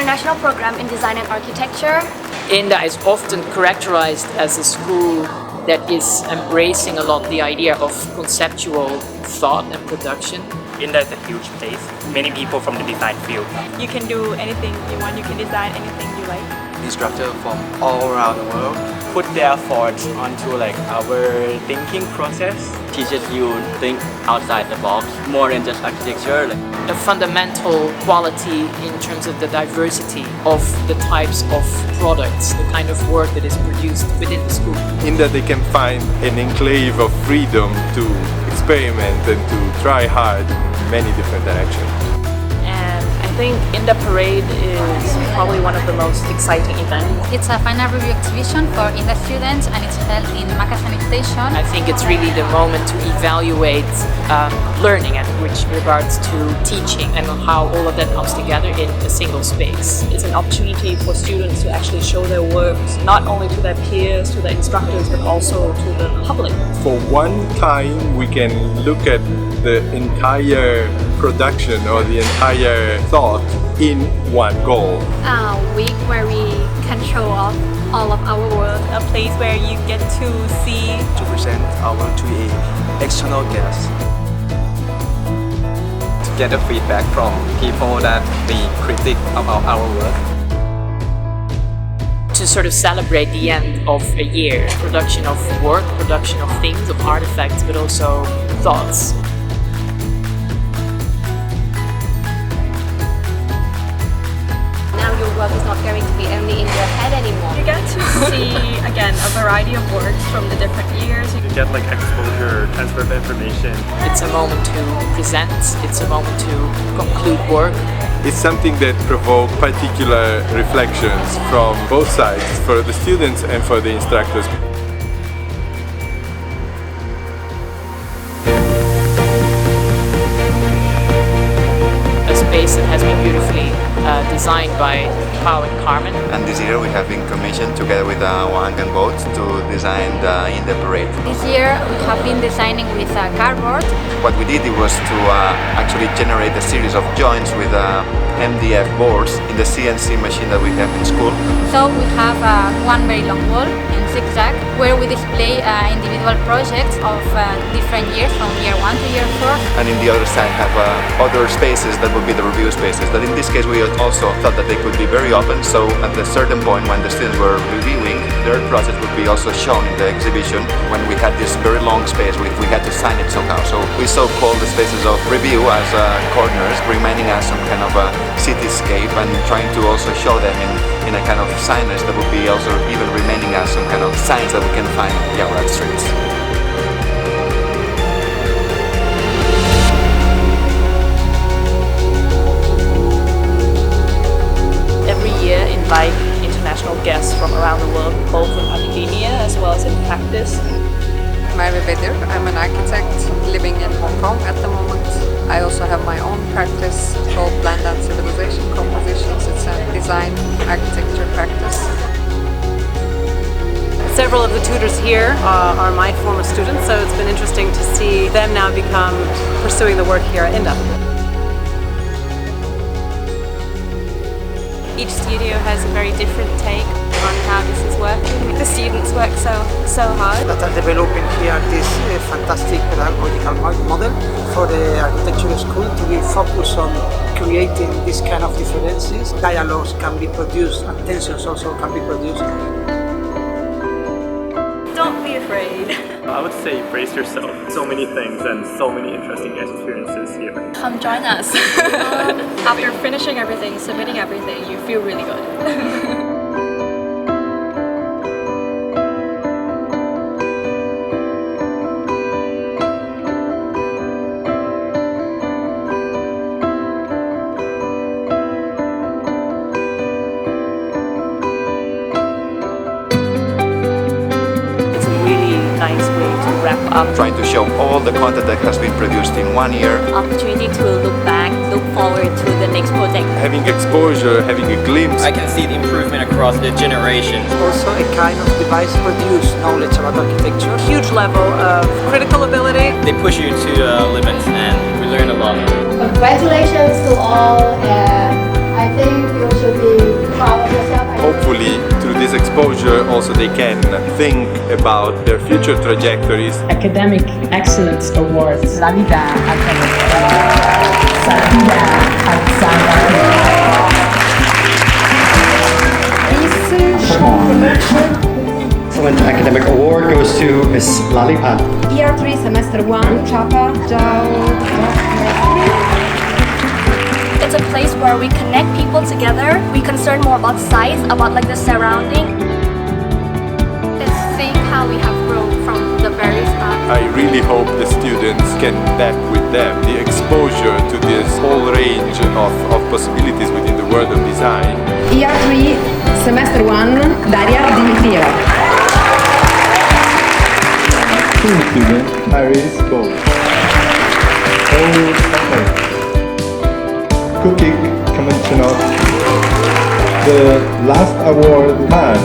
international program in design and architecture. INDA is often characterized as a school that is embracing a lot the idea of conceptual thought and production. INDA is a huge place. Many people from the design field. You can do anything you want. You can design anything you like. Instructors from all around the world Put their thoughts onto our thinking process. teaches you think outside the box, more than just architecture. A fundamental quality in terms of the diversity of the types of products, the kind of work that is produced within the school. In that they can find an enclave of freedom to experiment and to try hard in many different directions. And I think INDA Parade is probably one of the most exciting events. It's a final review exhibition for INDA students and it's held in Makassar Station. I think it's really the moment to evaluate learning and which regards to teaching and how all of that comes together in a single space. It's an opportunity for students to actually show their works, not only to their peers, to their instructors, but also to the public. For one time we can look at the entire production or the entire thought in one goal. A week where we can show off all of our work. A place where you get to see To present our work to a external guests. To get the feedback from people that be critic about our work. To sort of celebrate the end of a year, production of work, production of things, of artifacts, but also thoughts. Now your work is not going to be only in your head anymore. you get to see again a variety of works from the different years. You get exposure, transfer of information. It's a moment to present, it's a moment to conclude work. It's something that provokes particular reflections from both sides, for the students and for the instructors. A space that has been beautifully designed by Pau and Carmen. And this year we have been commissioned together with Wang and Boat to design the INDA Parade. This year we have been designing with cardboard. What we did was to actually generate a series of joints with MDF boards in the CNC machine that we have in school. So we have one very long wall in zigzag where we display individual projects of different years from year 1 to year 4. And in the other side have other spaces that would be the review spaces. But in this case we also thought that they could be very open, so at a certain point when the students were reviewing, their process would be also shown in the exhibition. When we had this very long space, we had to sign it somehow. So we so-called the spaces of review as corners, reminding us some kind of a cityscape and trying to also show them in a kind of signage that would be also even reminding us some kind of signs that we can find in the outlet streets. Invite international guests from around the world, both in academia as well as in practice. Mary Bedir. I'm an architect living in Hong Kong at the moment. I also have my own practice called Land and Civilization Compositions. It's a design architecture practice. Several of the tutors here are my former students, so it's been interesting to see them now pursuing the work here at INDA. Each studio has a very different take on how this is working. The students work so hard. That are developing here this fantastic pedagogical model for the architecture school to be focused on creating this kind of differences. Dialogues can be produced and tensions also can be produced. Don't be afraid. I would say brace yourself. So many things and so many interesting experiences here. Come join us. After finishing everything, submitting everything, you feel really good. Nice way to wrap up. Trying to show all the content that has been produced in 1 year. Opportunity to look back, look forward to the next project. Having exposure, having a glimpse. I can see the improvement across the generations. Also a kind of device-produced knowledge about architecture. Huge level of critical ability. They push you to limits and we learn a lot. Congratulations to all, and I think you should be this exposure also they can think about their future trajectories. Academic Excellence Awards. La vida Excellent Academic Award goes to Miss Lalipa. Year 3, Semester 1, Chapa, It's a place where we connect people together. We concern more about size, about like the surrounding. Let's think how we have grown from the very start. I really hope the students can take with them the exposure to this whole range of possibilities within the world of design. Year 3, Semester 1, Daria Dimitrieva. Student Iris Bowl. Cooking Kamenchenov. The last award man